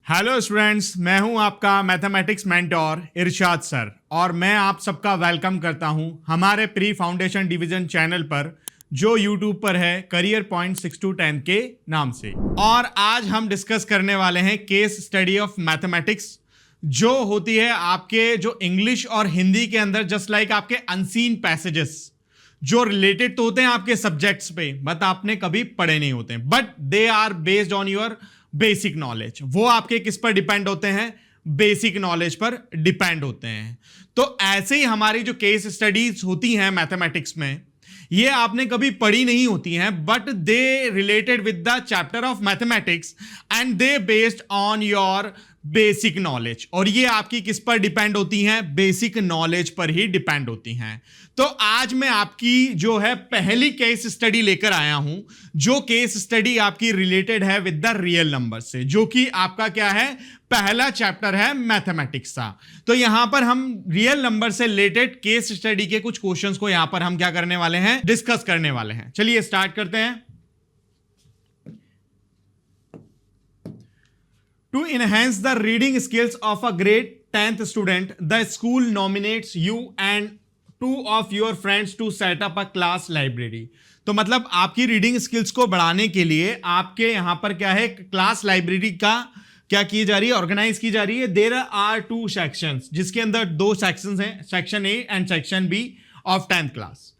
Hello students, मैं हूं आपका मैथमेटिक्स मेंटोर इरशाद सर और मैं आप सबका वेलकम करता हूं हमारे प्री फाउंडेशन डिवीजन चैनल पर जो यूट्यूब पर है करियर पॉइंट 6 to 10 के नाम से। और आज हम डिस्कस करने वाले हैं केस स्टडी ऑफ मैथमेटिक्स, जो होती है आपके जो इंग्लिश और हिंदी के अंदर जस्ट लाइक आपके अनसीन पैसेजेस जो रिलेटेड तो होते हैं आपके सब्जेक्ट्स पे, बट आपने कभी पढ़े नहीं होते हैं, but they are based on your basic knowledge. वो आपके किस पर डिपेंड होते हैं? बेसिक नॉलेज पर डिपेंड होते हैं। तो ऐसे ही हमारी जो केस स्टडीज होती हैं मैथमेटिक्स में, ये आपने कभी पढ़ी नहीं होती हैं, but they related with the chapter of mathematics and they based on your basic knowledge. और ये आपकी किस पर डिपेंड होती हैं? बेसिक नॉलेज पर ही डिपेंड होती हैं। तो आज मैं आपकी जो है पहली केस स्टडी लेकर आया हूं, जो केस स्टडी आपकी रिलेटेड है विद द रियल नंबर से, जो कि आपका क्या है? पहला चैप्टर है मैथमेटिक्स का। तो यहां पर हम रियल नंबर से रिलेटेड केस स्टडी के कुछ क्वेश्चंस को यहां पर हम क्या करने वाले हैं? डिस्कस करने वाले हैं। चलिए स्टार्ट करते हैं। To enhance the reading skills of a grade 10th student, the school nominates you and two of your friends to set up a class library. तो मतलब आपकी रीडिंग स्किल्स को बढ़ाने के लिए आपके यहां पर क्या है? क्लास लाइब्रेरी का क्या की जा रही है? ऑर्गेनाइज की जा रही है। देयर आर 2 सेक्शंस, जिसके अंदर 2 सेक्शंस हैं, section A and section B of 10th class.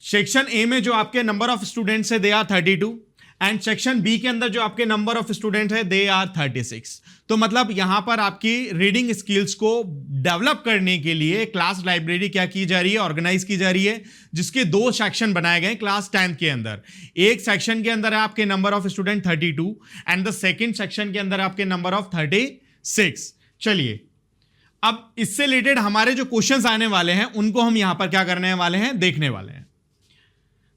Section A में जो आपके नंबर ऑफ स्टूडेंट्स है they are 32 and section B के अंदर जो आपके नंबर ऑफ स्टूडेंट है दे आर 36। तो मतलब यहां पर आपकी रीडिंग स्किल्स को डेवलप करने के लिए क्लास लाइब्रेरी क्या की जा रही है? ऑर्गेनाइज की जा रही है, जिसके 2 सेक्शन बनाए गए क्लास 10 के अंदर। एक सेक्शन के अंदर है आपके number of student 32 and the second section के अंदर आपके नंबर ऑफ 36। चलिए, अब इससे रिलेटेड हमारे जो क्वेश्चंस आने वाले हैं उनको हम यहां पर क्या करने वाले हैं? देखने वाले हैं।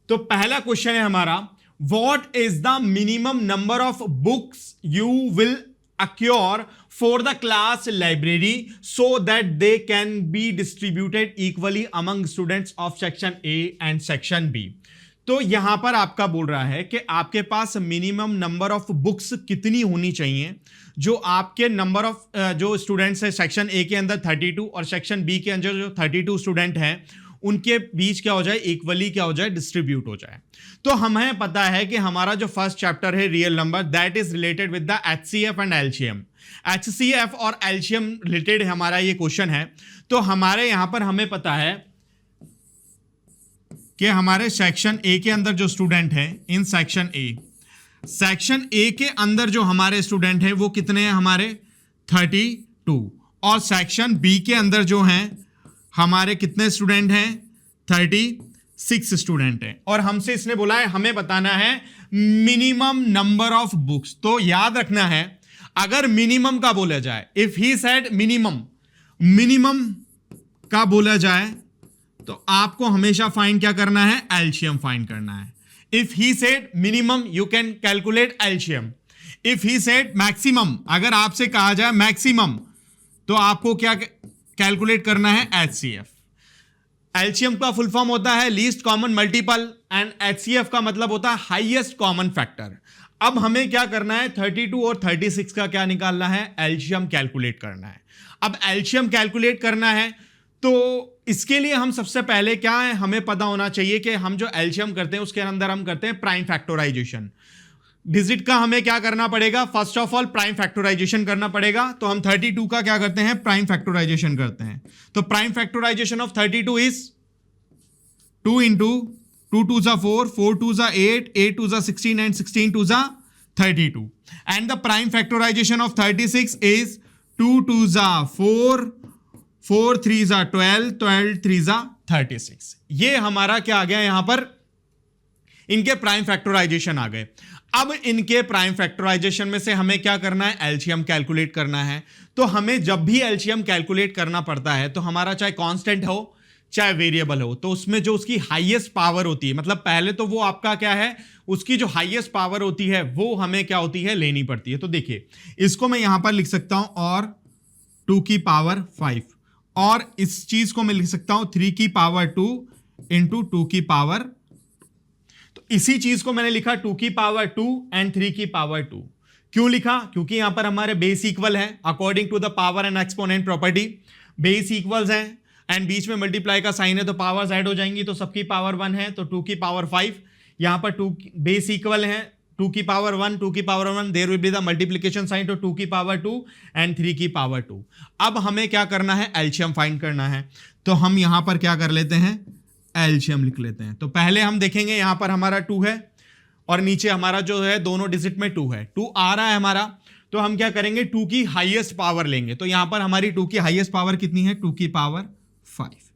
तो पहला क्वेश्चन है हमारा, what is the minimum number of books you will acquire for the class library so that they can be distributed equally among students of section A and section B? तो यहां पर आपका बोल रहा है कि आपके पास मिनिमम नंबर ऑफ बुक्स कितनी होनी चाहिए जो आपके नंबर ऑफ जो स्टूडेंट्स है सेक्शन ए के अंदर 32 और सेक्शन बी के अंदर जो 32 स्टूडेंट हैं उनके बीच क्या हो जाए? इक्वली क्या हो जाए? डिस्ट्रीब्यूट हो जाए। तो हमें पता है कि हमारा जो फर्स्ट चैप्टर है real number, that is related with the HCF and LCM. HCF और एलसीएम रिलेटेड हमारा ये क्वेश्चन है। तो हमारे यहां पर हमें पता है कि हमारे सेक्शन ए के अंदर जो स्टूडेंट हैं, इन सेक्शन ए के अंदर जो हमारे स्टूडेंट हैं वो कितने हैं? हमारे 32। और सेक्शन बी के अंदर जो हैं हमारे कितने स्टूडेंट हैं? 36 स्टूडेंट हैं। और हमसे इसने बोला है हमें बताना है मिनिमम नंबर ऑफ बुक्स। तो याद रखना है, अगर मिनिमम का बोला जाए, इफ ही सेड मिनिमम का बोला जाए तो आपको हमेशा फाइंड क्या करना है? एलसीएम फाइंड करना है। If he said minimum you can calculate LCM. If he said maximum, अगर आपसे कहा जाए मैक्सिमम, तो आपको क्या कैलकुलेट करना है? एचसीएफ। एलसीएम का फुल फॉर्म होता है least common multiple and HCF का मतलब होता है हाईएस्ट कॉमन फैक्टर। अब हमें क्या करना है? 32 और 36 का क्या निकालना है? एलसीएम कैलकुलेट करना है। अब एलसीएम कैलकुलेट करना है तो इसके लिए हम सबसे पहले क्या है? हमें पता होना चाहिए कि हम जो एलसीएम करते हैं उसके अंदर हम करते हैं प्राइम फैक्टराइजेशन। डिजिट का हमें क्या करना पड़ेगा? First of all prime factorisation करना पड़ेगा। तो हम 32 का क्या करते हैं? प्राइम फैक्टराइजेशन करते हैं। तो prime factorisation of 32 is 2 into 2 2s are 4, 4 2s are 8, 8 2s are 16 and 16 2s are 32. And the prime factorization of 36 is 2 2s are 4, 4 3s are 12, 12 3s are 36. ये हमारा क्या आ गया? यहां पर इनके प्राइम फैक्टराइजेशन आ गए। अब इनके प्राइम फैक्टराइजेशन में से हमें क्या करना है? एलसीएम कैलकुलेट करना है। तो हमें जब भी एलसीएम कैलकुलेट करना पड़ता है तो हमारा चाहे कांस्टेंट हो चाहे वेरिएबल हो, तो उसमें जो उसकी हाईएस्ट पावर होती है, मतलब पहले तो वो आपका क्या है? उसकी जो हाईएस्ट पावर होती है वो हमें क्या होती है? लेनी पड़ती है। तो देखिए, इसको मैं यहां पर लिख सकता हूं और 2 की पावर 5, और इस चीज को मैं लिख सकता हूं 3 की पावर 2 इंटू 2 की पावर। तो इसी चीज को मैंने लिखा 2 की पावर 2 एंड 3 की पावर 2। क्यों लिखा? क्योंकि यहां पर हमारे बेस इक्वल है according to the power and exponent property. Base equals हैं एंड बीच में मल्टीप्लाई का साइन है तो पावर्स ऐड हो जाएंगी, तो सबकी पावर 1 है तो 2 की पावर 5। यहां पर 2 बेस इक्वल है, 2 की पावर 1, 2 की power 1, there will be the multiplication sign, तो 2 की पावर 2 एंड 3 की पावर 2। अब हमें क्या करना है? एलसीएम फाइंड करना है। तो हम यहां पर क्या कर लेते हैं? एलसीएम लिख लेते हैं। तो पहले हम देखेंगे यहां पर हमारा 2 है और नीचे हमारा जो है दोनों डिजिट में 2 है, 2 आ रहा है हमारा। तो हम क्या करेंगे? 2 की हाईएस्ट पावर लेंगे। तो यहां पर हमारी 2 की हाईएस्ट पावर कितनी है? 2 की पावर 5।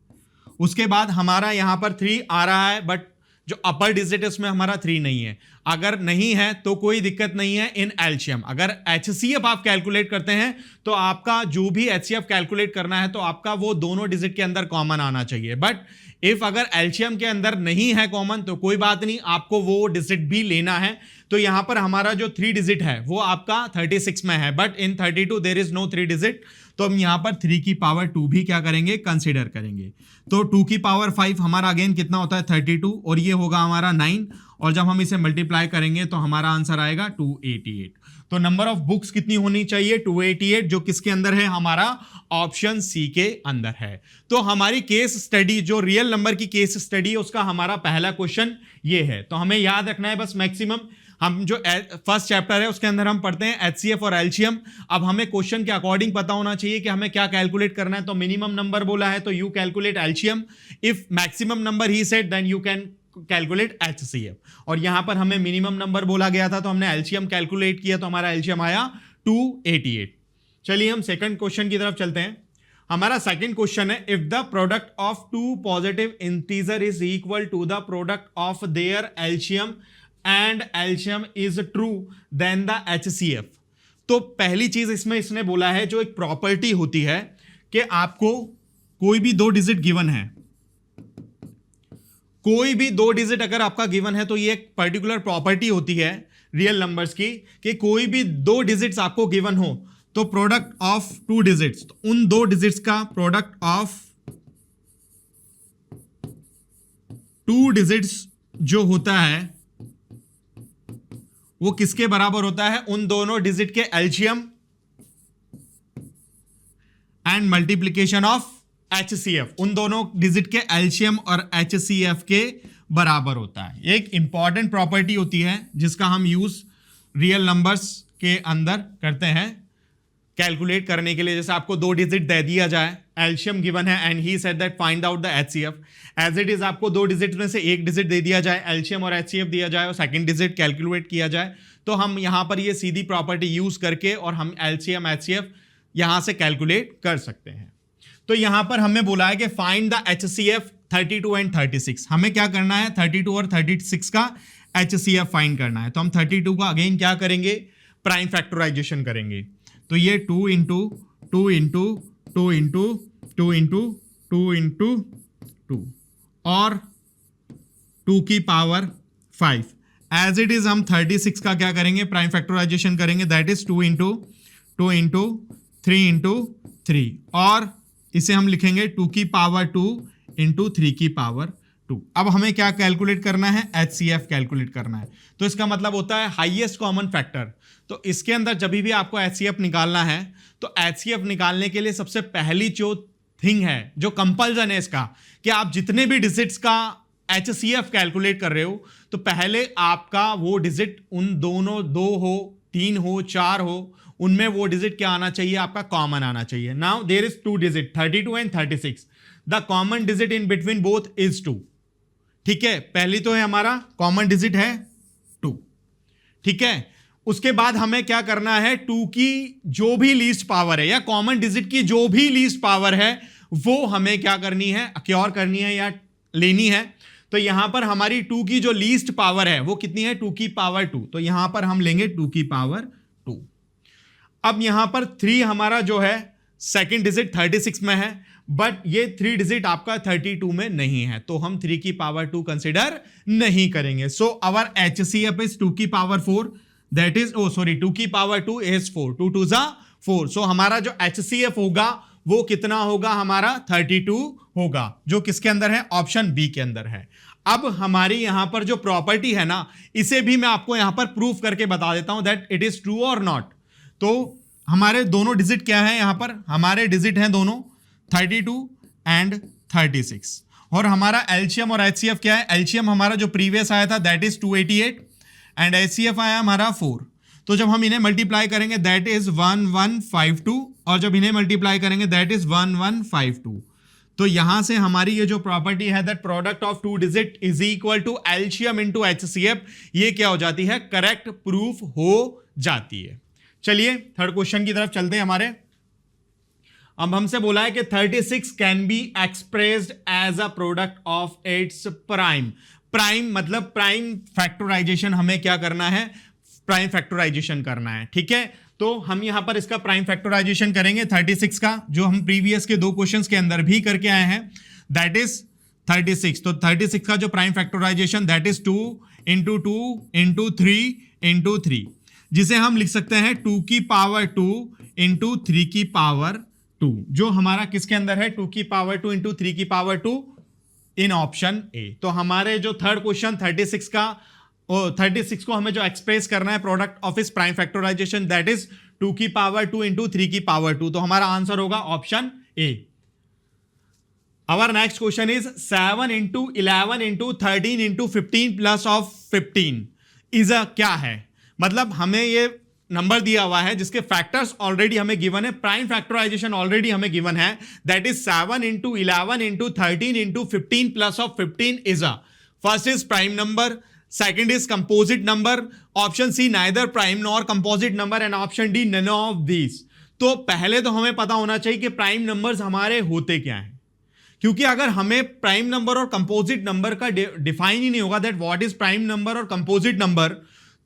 उसके बाद हमारा यहां पर 3 आ रहा है, बट जो अपर डिजिट है उसमें हमारा 3 नहीं है। अगर नहीं है तो कोई दिक्कत नहीं है इन एलसीएम। अगर एचसीएफ आप कैलकुलेट करते हैं तो आपका जो भी एचसीएफ कैलकुलेट करना है तो आपका वो दोनों डिजिट के अंदर कॉमन आना चाहिए। बट इफ अगर एलसीएम के अंदर नहीं है कॉमन तो कोई बात नहीं, आपको वो डिजिट भी लेना है। तो यहां पर हमारा जो 3 डिजिट है वो आपका 36 में है, but in 32 there is no 3 digit. तो हम यहां पर 3 की पावर 2 भी क्या करेंगे? कंसीडर करेंगे। तो 2 की पावर 5 हमारा अगेन कितना होता है? 32, और ये होगा हमारा 9, और जब हम इसे मल्टीप्लाई करेंगे तो हमारा आंसर आएगा 288। तो नंबर ऑफ बुक्स कितनी होनी चाहिए? 288, जो किसके अंदर है? हमारा ऑप्शन सी के अंदर है। तो हमारी केस स्टडी, जो रियल नंबर की केस स्टडी है, उसका हमारा पहला क्वेश्चन ये है। तो हमें याद रखना है बस मैक्सिमम, हम जो फर्स्ट चैप्टर है उसके अंदर हम पढ़ते हैं एचसीएफ और एलसीएम। अब हमें क्वेश्चन के अकॉर्डिंग पता होना चाहिए कि हमें क्या कैलकुलेट करना है। तो मिनिमम नंबर बोला है तो you calculate LCM, if maximum number he said then you can calculate HCF. और यहां पर हमें मिनिमम नंबर बोला गया था तो हमने एलसीएम कैलकुलेट किया, तो हमारा एलसीएम आया 288। चलिए हम सेकंड क्वेश्चन की तरफ चलते हैं। हमारा सेकंड क्वेश्चन है, if the product of 2 positive integer is equal to the product of their LCM and LCM is true then the HCF. तो पहली चीज इसमें इसने बोला है, जो एक प्रॉपर्टी होती है कि आपको कोई भी 2 डिजिट गिवन है, कोई भी 2 डिजिट अगर आपका गिवन है तो ये एक पर्टिकुलर प्रॉपर्टी होती है रियल नंबर्स की कि कोई भी 2 डिजिट्स आपको गिवन हो तो प्रोडक्ट ऑफ 2 डिजिट्स, तो उन 2 डिजिट्स का प्रोडक्ट ऑफ 2 डिजिट्स जो होता है वो किसके बराबर होता है? उन दोनों डिजिट के LCM and multiplication of HCF, उन दोनों डिजिट के एलसीएम और एचसीएफ के बराबर होता है। एक इंपॉर्टेंट प्रॉपर्टी होती है जिसका हम यूज रियल नंबर्स के अंदर करते हैं कैलकुलेट करने के लिए। जैसे आपको 2 डिजिट दे दिया जाए, एलसीएम गिवन है and he said that find out the HCF, as it is आपको 2 डिजिट में से एक डिजिट दे दिया जाए, एलसीएम और एचसीएफ दिया जाए और सेकंड डिजिट कैलकुलेट किया जाए, तो हम यहां पर ये सीधी प्रॉपर्टी यूज करके और हम एलसीएम एचसीएफ यहां से कैलकुलेट कर सकते हैं। तो यहां पर हमें बोला है कि फाइंड द एचसीएफ 32 एंड 36। हमें क्या करना है? 32 और 36 का एचसीएफ फाइंड करना है। तो हम 32 का अगेन क्या करेंगे? प्राइम फैक्टराइजेशन करेंगे। तो ये 2 into 2 into 2 into 2 into 2 into 2 और 2 की पावर 5। एज इट इज हम 36 का क्या करेंगे? प्राइम फैक्टराइजेशन करेंगे, that is 2 into 2 into 3 into 3, और इसे हम लिखेंगे 2 की पावर 2 इंटू 3 की पावर 2। अब हमें क्या कैलकुलेट करना है? एचसीएफ कैलकुलेट करना है। तो इसका मतलब होता है हाईएस्ट कॉमन फैक्टर। तो इसके अंदर जब भी आपको एचसीएफ निकालना है तो एचसीएफ निकालने के लिए सबसे पहली जो थिंग है, जो कंपल्सन है इसका, कि आप जितने भी डिजिट्स का एचसीएफ कैलकुलेट कर रहे हो तो पहले आपका वो डिजिट उन दोनों 2 हो, 3 हो, 4 हो, उनमें वो डिजिट क्या आना चाहिए? आपका कॉमन आना चाहिए। Now there is 2 digit 32 and 36, the common digit in between both is 2। ठीक है, पहली तो है हमारा कॉमन डिजिट है 2। ठीक है, उसके बाद हमें क्या करना है? 2 की जो भी लीस्ट पावर है या कॉमन डिजिट की जो भी लीस्ट पावर है वो हमें क्या करनी है? अक्योर करनी है या लेनी है। तो यहां पर हमारी 2 की जो लीस्ट पावर है वो कितनी है? 2 की पावर 2। तो यहां पर हम लेंगे 2 की पावर 2। अब यहां पर 3 हमारा जो है सेकंड डिजिट 36 में है, बट ये 3 डिजिट आपका 32 में नहीं है, तो हम 3 की पावर 2 कंसिडर नहीं करेंगे। सो आवर एचसीएफ इज 2 की पावर 4, दैट इज 2 की पावर 2 इज 4, 2 2 जा 4। सो हमारा जो एचसीएफ होगा वो कितना होगा? हमारा 32 होगा, जो किसके अंदर है? ऑप्शन बी के अंदर है। अब हमारी यहां पर जो प्रॉपर्टी है ना, इसे भी मैं आपको यहां पर प्रूफ करके बता देता हूं दैट इट इज ट्रू और नॉट। तो हमारे दोनों डिजिट क्या है, यहां पर हमारे डिजिट हैं दोनों 32 एंड 36, और हमारा एलसीएम और एचसीएफ क्या है, एलसीएम हमारा जो प्रीवियस आया था दैट इज 288 एंड एचसीएफ आया हमारा 4। तो जब हम इन्हें मल्टीप्लाई करेंगे दैट इज 1152, और जब इन्हें मल्टीप्लाई करेंगे दैट इज 1152। तो यहां से हमारी ये जो प्रॉपर्टी है that product of two digit is equal to LCM into HCF, ये क्या हो जाती है, करेक्ट प्रूफ हो जाती है। चलिए थर्ड क्वेश्चन की तरफ चलते हैं हमारे। अब हमसे बोला है कि 36 can be expressed as a product of its prime. Prime मतलब प्राइम फैक्टराइजेशन हमें क्या करना है, प्राइम फैक्टराइजेशन करना है, ठीक है। तो हम यहां पर इसका प्राइम फैक्टराइजेशन करेंगे 36 का, जो हम प्रीवियस के दो क्वेश्चंस के अंदर भी करके आए हैं, दैट इज 36। तो 36 का जो prime factorisation that is 2 into 2 into 3 into 3, जिसे हम लिख सकते हैं 2 की पावर 2 इंटू 3 की पावर 2, जो हमारा किसके अंदर है, 2 की पावर 2 इंटू 3 की पावर 2 इन ऑप्शन ए। तो हमारे जो थर्ड क्वेश्चन 36 का 36 को हमें जो एक्सप्रेस करना है प्रोडक्ट ऑफ इस प्राइम फैक्टराइजेशन दैट इज 2 की पावर 2 इंटू 3 की पावर 2, तो हमारा आंसर होगा option A. Our next question is 7 into 11 into 13 into 15 plus of 15 is a क्या है, मतलब हमें ये नंबर दिया हुआ है जिसके फैक्टर्स ऑलरेडी हमें गिवन है, प्राइम फैक्टराइजेशन ऑलरेडी हमें गिवन है, that is 7 into 11 into 13 into 15 plus of 15 is a, first is prime number, second is composite number, option C neither prime nor composite number and option D none of these. तो पहले तो हमें पता होना चाहिए कि prime numbers हमारे होते क्या हैं, क्योंकि अगर हमें प्राइम नंबर और कंपोजिट नंबर का डिफाइन ही नहीं होगा that what is prime number और कंपोजिट नंबर,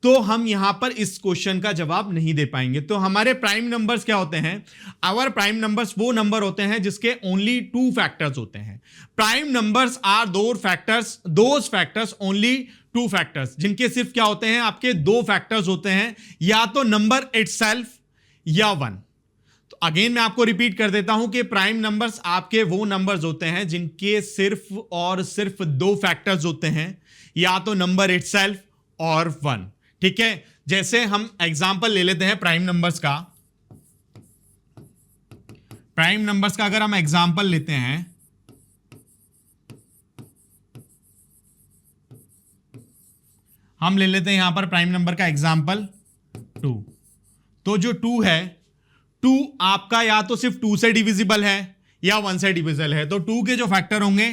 तो हम यहां पर इस क्वेश्चन का जवाब नहीं दे पाएंगे। तो हमारे प्राइम नंबर्स क्या होते हैं, आवर प्राइम नंबर्स वो नंबर होते हैं जिसके ओनली 2 फैक्टर्स होते हैं। Prime numbers are those factors only 2 factors, जिनके सिर्फ क्या होते हैं, आपके 2 फैक्टर्स होते हैं, या तो नंबर इटसेल्फ या 1। तो अगेन मैं आपको रिपीट कर देता हूं कि प्राइम नंबर्स आपके वो नंबर्स होते हैं जिनके सिर्फ और सिर्फ 2 फैक्टर्स होते हैं, या तो नंबर इटसेल्फ और 1, ठीक है। जैसे हम एग्जांपल ले लेते हैं प्राइम नंबर्स का। प्राइम नंबर्स का अगर हम एग्जांपल लेते हैं, हम ले लेते हैं यहां पर प्राइम नंबर का एग्जांपल 2। तो जो 2 है, 2 आपका या तो सिर्फ 2 से डिविजिबल है या 1 से डिविजिबल है, तो 2 के जो फैक्टर होंगे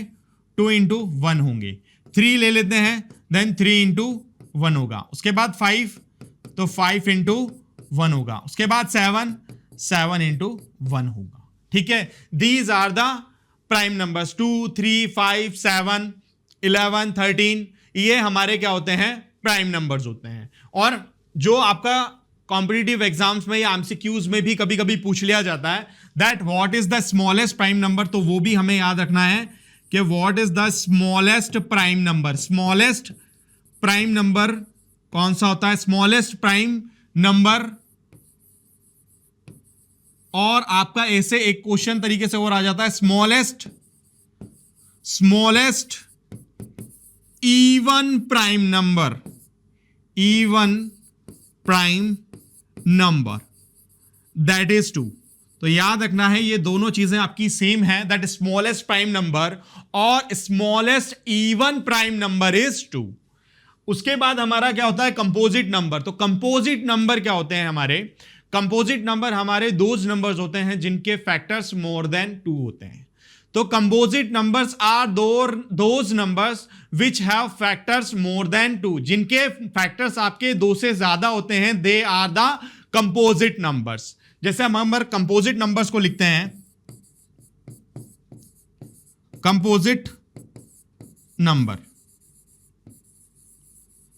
2 इंटू 1 होंगे। 3 ले लेते हैं, देन 3 इंटू 1 होगा। उसके बाद 5, तो 5 इंटू 1 होगा। उसके बाद 7 इंटू 1 होगा, ठीक है। These are the prime numbers 2, 3, 5, 7, 11, 13, ये हमारे क्या होते हैं, प्राइम नंबर्स होते हैं। और जो आपका कॉम्पिटिटिव एग्जाम्स में या एमसीक्यूज में भी कभी कभी पूछ लिया जाता है that what is the smallest prime number, तो वो भी हमें याद रखना है कि what is the smallest prime number. Smallest prime number कौन सा होता है, स्मॉलेस्ट प्राइम नंबर। और आपका ऐसे एक क्वेश्चन तरीके से और आ जाता है, smallest even prime number, even prime number that is 2। तो याद रखना है ये दोनों चीजें आपकी सेम है, दैट स्मॉलेस्ट प्राइम नंबर और smallest even prime number is 2। उसके बाद हमारा क्या होता है, कंपोजिट नंबर। तो कंपोजिट नंबर क्या होते हैं हमारे, कंपोजिट नंबर हमारे दोज नंबर्स होते हैं जिनके फैक्टर्स मोर देन 2 होते हैं। तो composite numbers are those numbers which have factors more than 2, जिनके फैक्टर्स आपके 2 से ज्यादा होते हैं, they are the composite numbers. जैसे हम कंपोजिट नंबर्स को लिखते हैं, कंपोजिट नंबर,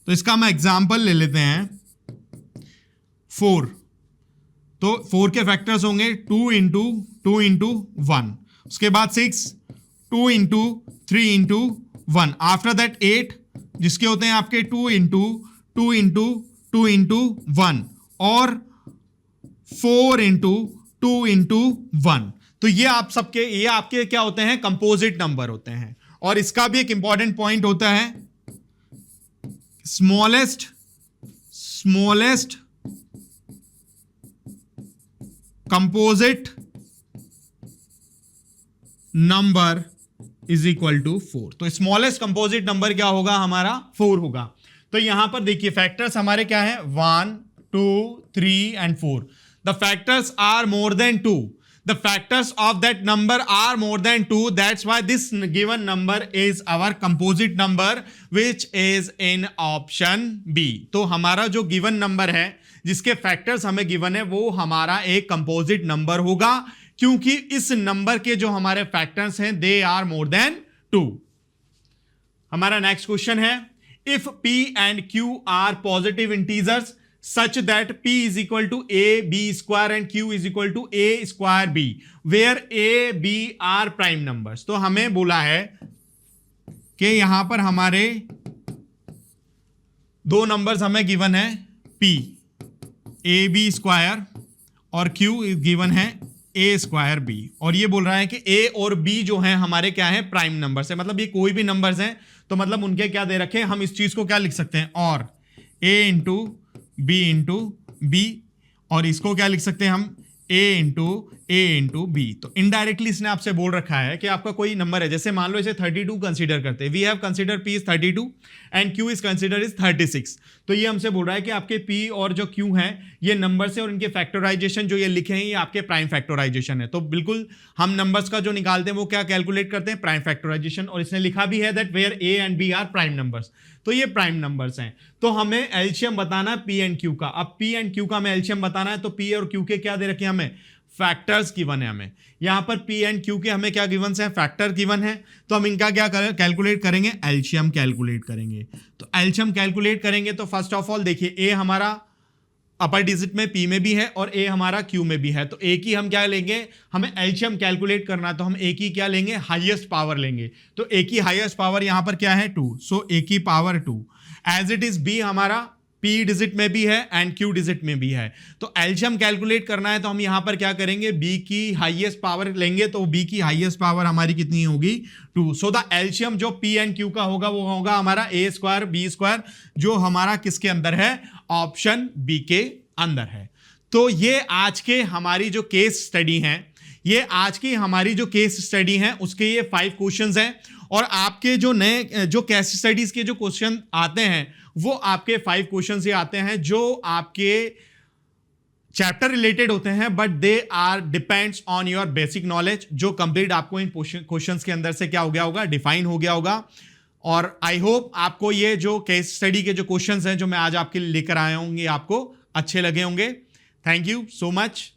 तो इसका हम एग्जाम्पल ले लेते हैं 4। तो 4 के फैक्टर्स होंगे 2 इंटू 1। उसके बाद 6, 2 इंटू 3 इंटू 1। आफ्टर दैट 8, जिसके होते हैं आपके 2 इंटू 1 और 4 इंटू 2 इंटू 1। तो ये आप सबके, ये आपके क्या होते हैं, कंपोजिट नंबर होते हैं। और इसका भी एक इंपॉर्टेंट पॉइंट होता है, smallest composite number is equal to 4। तो स्मॉलेस्ट कंपोजिट नंबर क्या होगा हमारा 4 होगा। तो यहां पर देखिए फैक्टर्स हमारे क्या है 1, 2, 3 and 4। The factors are more than 2, the factors of that number are more than 2, that's why this given number is our composite number which is in option B. तो हमारा जो गिवन नंबर है जिसके factors हमें given है वो हमारा एक कंपोजिट नंबर होगा, क्योंकि इस नंबर के जो हमारे फैक्टर्स हैं दे आर मोर देन 2। हमारा नेक्स्ट क्वेश्चन है, if p and q are positive integers such that p is equal to a b square and q is equal to a square b, where a b are prime numbers. तो हमें बोला है कि यहां पर हमारे दो नंबर्स हमें गिवन है p a b स्क्वायर और q गिवन है a स्क्वायर b, और ये बोल रहा है कि a और b जो है हमारे क्या है प्राइम नंबर्स है, मतलब ये कोई भी नंबर्स हैं तो मतलब उनके क्या दे रखे हैं, हम इस चीज को क्या लिख सकते हैं और a into b into b, और इसको क्या लिख सकते हैं हम a इंटू b। तो इनडायरेक्टली इसने आपसे बोल रखा है कि आपका कोई नंबर है, जैसे मान लो इसे 32 कंसीडर करते हैं, we have consider p is 32 and q is consider is 36। तो ये हमसे बोल रहा है कि आपके p और जो q हैं ये नंबर से और इनके फैक्टराइजेशन जो ये लिखे हैं ये आपके प्राइम फैक्टराइजेशन है। तो बिल्कुल हम नंबर्स का जो निकालते हैं वो क्या कैलकुलेट करते हैं प्राइम फैक्टराइजेशन, और इसने लिखा भी है that where a and b are prime numbers. तो ये प्राइम नंबर्स हैं, तो हमें एलसीएम बताना है p एंड q का। अब p एंड q का हमें एलसीएम बताना है, तो p और q के क्या दे रखे हैं हमें फैक्टर्स गिवन है। हमें यहां पर p एंड q के हमें क्या गिवन है फैक्टर गिवन है, तो हम इनका क्या कैलकुलेट करेंगे एलसीएम कैलकुलेट करेंगे। तो एलसीएम कैलकुलेट करेंगे तो फर्स्ट ऑफ ऑल देखिए a हमारा अपर डिजिट में p में भी है और a हमारा q में भी है, तो a की हम क्या लेंगे, हमें एलसीएम कैलकुलेट करना है तो हम a की क्या लेंगे हाईएस्ट पावर लेंगे। तो a की हाईएस्ट पावर यहां पर क्या है 2, सो a की power 2 as it is b हमारा p डिजिट में भी है एंड q डिजिट में भी है। तो एलसीएम कैलकुलेट करना है तो हम यहां पर क्या करेंगे b की हाईएस्ट पावर लेंगे, तो b की हाईएस्ट पावर हमारी कितनी होगी 2। सो द एलसीएम जो p एंड q का होगा वो होगा हमारा a स्क्वायर b स्क्वायर, जो हमारा किसके अंदर है ऑप्शन बी के अंदर है। तो ये आज के हमारी जो केस स्टडी है, ये आज की हमारी जो केस स्टडी है उसके ये 5 क्वेश्चंस हैं, और आपके जो नए जो केस स्टडीज के जो क्वेश्चन आते हैं वो आपके 5 क्वेश्चन से आते हैं जो आपके चैप्टर रिलेटेड होते हैं, but they are depends on your basic knowledge, जो कंप्लीट आपको इन क्वेश्चंस के अंदर से क्या हो गया होगा डिफाइन हो गया होगा। और आई होप आपको ये जो केस स्टडी के जो क्वेश्चंस हैं जो मैं आज आपके लिए लेकर आया हूँ ये आपको अच्छे लगे होंगे। Thank you so much.